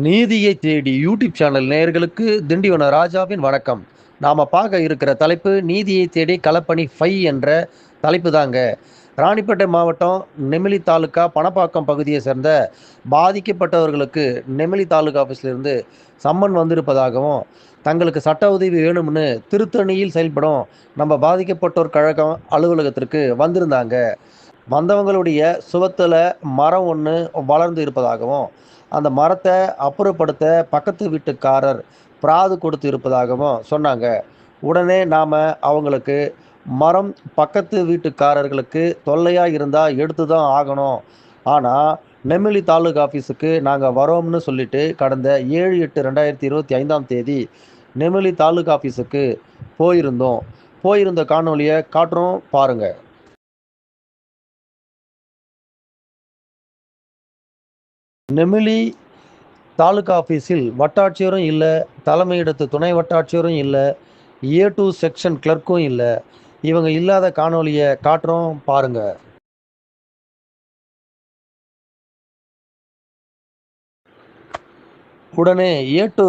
நீதியை தேடி YouTube channel நேயர்களுக்கு திண்டிவன ராஜாவின் வணக்கம். நாம் பார்க்க இருக்கிற தலைப்பு நீதியை தேடி களப்பணி 5 என்ற தலைப்பு தாங்க. ராணிப்பேட்டை மாவட்டம் நெமிலி தாலுக்கா பணப்பாக்கம் பகுதியை சேர்ந்த பாதிக்கப்பட்டவர்களுக்கு நெமிலி தாலுகா ஆஃபீஸ்லேருந்து சம்மன் வந்திருப்பதாகவும், தங்களுக்கு சட்ட உதவி வேணும்னு திருத்தணியில் செயல்படும் நம்ம பாதிக்கப்பட்டோர் கழகம் அலுவலகத்திற்கு வந்திருந்தாங்க. வந்தவங்களுடைய சுவத்தில் மரம் ஒன்று வளர்ந்து இருப்பதாகவும், அந்த மரத்தை அப்புறப்படுத்த பக்கத்து வீட்டுக்காரர் பிராது கொடுத்து இருப்பதாகவும் சொன்னாங்க. உடனே நாம் அவங்களுக்கு மரம் பக்கத்து வீட்டுக்காரர்களுக்கு தொல்லையாக இருந்தால் எடுத்து தான் ஆகணும், ஆனால் நெமிலி தாலுகா ஆஃபீஸுக்கு நாங்கள் வரோம்னு சொல்லிட்டு கடந்த 7/8/2025 நெமிலி தாலுகா ஆஃபீஸுக்கு போயிருந்த காணொலியை காட்டுறோம் பாருங்கள். நெமிலி தாலுகா ஆஃபீஸில் வட்டாட்சியரும் இல்லை, தலைமையிடத்து துணை வட்டாட்சியரும் இல்லை, A2 செக்ஷன் கிளர்க்கும் இல்லை. இவங்க இல்லாத காணொலியை காட்டுறோம் பாருங்க. உடனே A2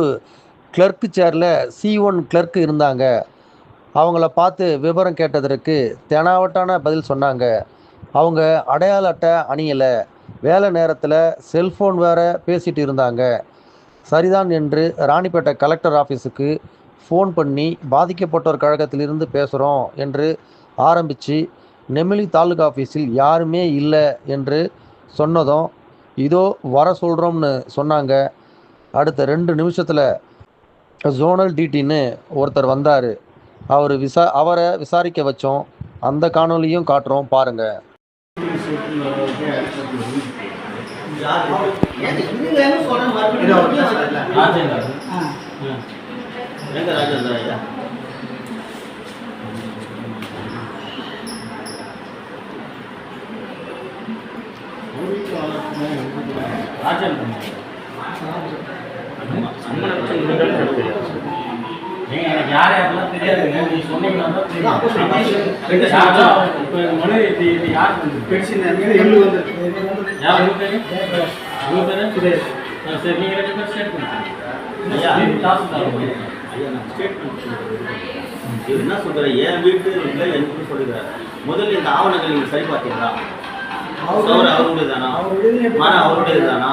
கிளர்க்கு சேரில் C1 கிளர்க்கு இருந்தாங்க. அவங்கள பார்த்து விவரம் கேட்டதற்கு தெனாவட்டான பதில் சொன்னாங்க. அவங்க அடையாள அட்டை அணியலை, வேலை நேரத்தில் செல்ஃபோன் வேறு பேசிகிட்டு இருந்தாங்க. சரிதான் என்று ராணிப்பேட்டை கலெக்டர் ஆஃபீஸுக்கு ஃபோன் பண்ணி பாதிக்கப்பட்டோர் கழகத்திலிருந்து பேசுகிறோம் என்று ஆரம்பித்து நெமிலி தாலுகா ஆஃபீஸில் யாருமே இல்லை என்று சொன்னதும் இதோ வர சொல்கிறோம்னு சொன்னாங்க. அடுத்த 2 நிமிஷத்தில் ஜோனல் டிடின்னு ஒருத்தர் வந்தார். அவரை விசாரிக்க வச்சோம். அந்த காணொலியும் காட்டுறோம் பாருங்கள். யார் யாரெல்லாம் தெரியாதுங்க, நீ சொன்னீங்கன்னா சரி, நீங்க 2 பேர் ஸ்டேட் என்ன சொல்ற, என் வீட்டு இல்லை எனக்கு சொல்லுகிறார். முதல்ல இந்த ஆவணங்கள் நீங்க சரி பார்த்தீங்களா? அவருடைய தானா, மரம் அவருடைய தானா,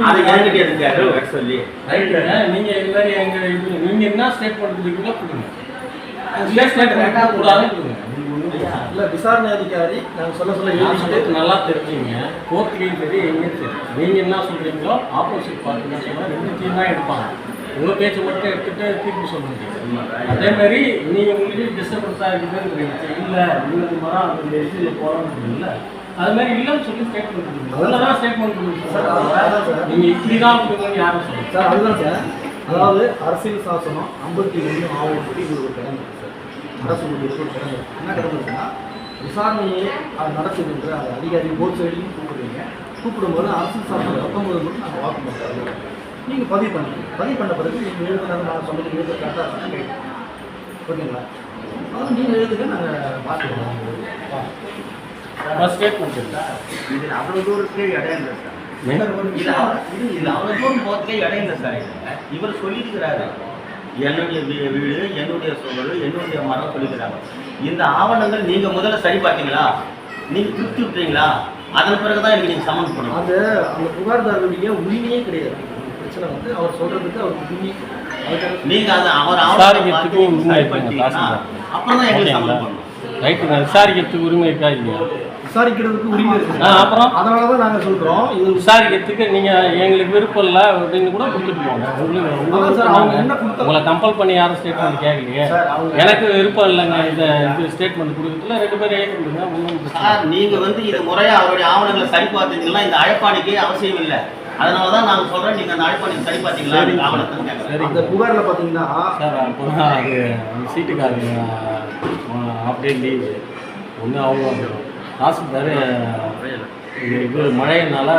அதை என்கிட்ட எதுக்கு சொல்லி நீங்க நீங்க என்ன ஸ்டேட்மெண்ட் கொடுத்தீங்களோ கொடுங்க. விசாரணை அதிகாரி நாங்கள் சொல்ல நல்லா தெரிஞ்சுங்க. கோர்ட்லையும் சரி எங்கேயும் சரி நீங்க என்ன சொல்றீங்களோ ஆப்போசிட் பார்ட்டி சொன்னா 2 தான் எடுப்பாங்க. உங்க பேச்சு மட்டும் எடுத்துட்டு தீர்ப்பு சொல்லுங்க. அதே மாதிரி நீங்க உங்களுக்கு டிஸ்டர்பன்ஸாக இருக்குதுன்றீங்க, இல்லை நீங்கள் மரம் அந்த இது போகலான்னு இல்லை, அது மாதிரி இல்லைன்னு சொல்லி ஸ்டேட்மெண்ட் கொடுங்க. அவ்வளோதான் ஸ்டேட்மெண்ட் கொடுங்க சார். நீங்கள் இப்படி தான் கொடுங்கன்னு யாரும் சொல்லுங்கள் சார். அதுதான் சார், அதாவது அரசியல் சாசனம் 51 ஆவணப்படி ஒரு கிடங்கு சார், அரசு ஒரு கிடங்கு என்ன கிடங்குன்னா, விசாரணையை நடத்துகின்ற அந்த அதிகாரி போர்ட் சைட்லையும் கூப்பிடும்போது அரசியல் சாசனம் 19 மட்டும் நாங்கள் வாக்கு பண்ணுறோம். நீங்கள் பதிவு பண்ண பிறகு நீங்கள் எழுதுனாங்க, நான் சொன்னது எழுத கரெக்டாக கேட்கும் ஓகேங்களா? அதாவது நீங்கள் எழுதுங்க, நாங்கள் பார்த்துக்கலாம். இதில் அவ்வளோ தூரத்துக்கே இடம் இல்லை சார். இதில் அவ்வளோ தூரம் போகிறதுக்கே இடம் இல்லை சார். இவர் சொல்லியிருக்கிறாரு, என்னுடைய வீடு, என்னுடைய சோழர், என்னுடைய மரம் சொல்லிக்கிறாங்க. இந்த ஆவணங்கள் நீங்கள் முதல்ல சரி பார்த்தீங்களா? நீங்கள் திருப்தி விட்டுறீங்களா? அதன் பிறகு தான் எனக்கு நீங்கள் சம்மன் பண்ணணும். அது அந்த புகார்தாரருடைய உரிமையே கிடையாது. பிரச்சனை வந்து அவர் சொல்கிறதுக்கு அவர் உரிமை, நீங்கள் அதை அவர் அப்புறம் தான் எங்களுக்கு சம்மன் பண்ணணும். ரைட்டுங்க, விசாரிக்கிறதுக்கு உரிமை இருக்கா இல்லையா? விசாரிக்கிறதுக்கு உரிமை இருக்குது. அப்புறம் அதனால தான் நாங்கள் சொல்கிறோம், இது விசாரிக்கிறதுக்கு நீங்கள் எங்களுக்கு விருப்பம் இல்லை அப்படின்னு கூட கொடுத்துட்டு போங்க. உங்களை கம்பல் பண்ணி யாரும் ஸ்டேட்மெண்ட் கேட்கலையே. எனக்கு விருப்பம் இல்லைங்க இது ஸ்டேட்மெண்ட் கொடுக்குறதுல 2 பேர் எழுதி கொடுங்க. சார், நீங்கள் வந்து இது முறையாக அவருடைய ஆவணங்களை சரி பார்த்தீங்கன்னா இந்த அழைப்பாணிக்கே அவசியம் இல்லை. அதனால தான் நாங்கள் சொல்கிறோம், நீங்கள் அந்த அழைப்பாணிக்கு சரி பார்த்தீங்களா? ஆவணத்தை சரி, இந்த புகாரில் பார்த்தீங்கன்னா சார் அப்போ தான் அது சீட்டுக்காரங்க அப்படியே லீவு ஒன்று அவங்க தாசில்தார் இது மழையினால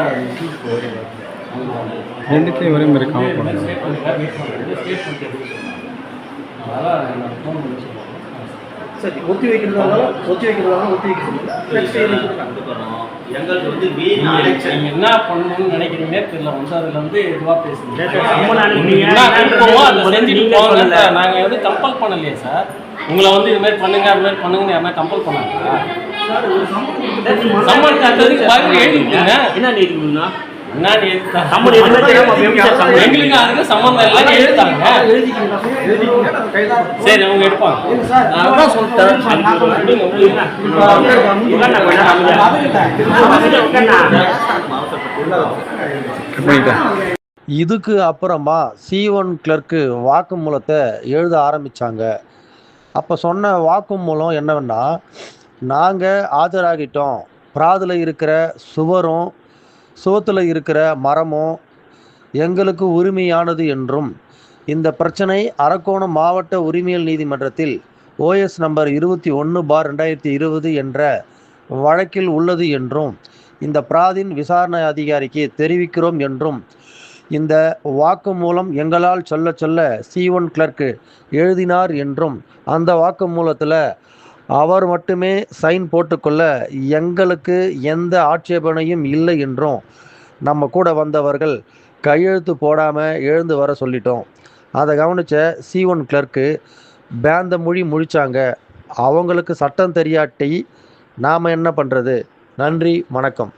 ரெண்டுத்தையும் ஒரே மாதிரி காம போடுங்க. அதனால் நான் ஃபோன் பண்ணி சொல்லுவாங்க. சரி, ஒத்தி வைக்கிறதால ஒத்தி வைக்க சொல்லுங்கள். எங்களுக்கு வந்து வீண் அலைச்சல். நீங்க என்ன பண்ணணும்னு நினைக்கிறீங்கன்னே தெரியல. வந்து அதுல வந்து இதுவா பேசுறீங்க. சம்மன் அனுப்புனீங்க, என்ன விருப்பமோ அதை முதல்ல செஞ்சுட்டு நீங்க போங்க சொல்லல. சார். நாங்க வந்து கம்பல் பண்ணலையே சார். உங்களை வந்து இது மாதிரி பண்ணுங்க அது மாதிரி பண்ணுங்கன்னு யாருன்னா கம்பல் பண்ணாங்களா? சார் ஒரு சம்பளம் சம்மன் தந்ததுக்கு பதில் எழுதி கொடுங்க. என்ன நீதி கொடுக்கணும்? என்னன்னு எழுதிட்டாங்க. சம்மன் எதுவுமே தெரியாம அப்ப எப்படி சார் சம்மன்? எங்களுக்கு அதுக்கு சம்மந்தம் இல்லைன்னு எழுதிட்டாங்க. எழுதிக்கிங்க நாங்கள் கைதான் சரி அவங்க எடுப்பாங்க. நான் அதான் சொல்லிட்டேன். இதுக்கு அப்புறமா C1 கிளர்க்கு வாக்குமூலத்தை எழுத ஆரம்பித்தாங்க. அப்போ சொன்ன வாக்குமூலம் என்னவென்னா, நாங்கள் ஆஜராகிட்டோம், பிராதில் இருக்கிற சுவரும் சுவத்தில் இருக்கிற மரமும் எங்களுக்கு உரிமையானது என்றும், இந்த பிரச்சனை அரக்கோணம் மாவட்ட உரிமையல் நீதிமன்றத்தில் OS நம்பர் 21/2020 என்ற வழக்கில் உள்ளது என்றும், இந்த பிராதின் விசாரணை அதிகாரிக்கு தெரிவிக்கிறோம் என்றும், இந்த வாக்குமூலம் எங்களால் சொல்ல சொல்ல C1 கிளர்க்கு எழுதினார் என்றும், அந்த வாக்குமூலத்தில் அவர் மட்டுமே சைன் போட்டுக்கொள்ள எங்களுக்கு எந்த ஆட்சேபனையும் இல்லை என்றும், நம்ம கூட வந்தவர்கள் கையெழுத்து போடாமல் எழுந்து வர சொல்லிட்டோம். அதை கவனித்த C1 கிளர்க்கு பேந்த மொழி முழிச்சாங்க. அவங்களுக்கு சட்டம் தெரியாட்டி நாம் என்ன பண்ணுறது? நன்றி, வணக்கம்.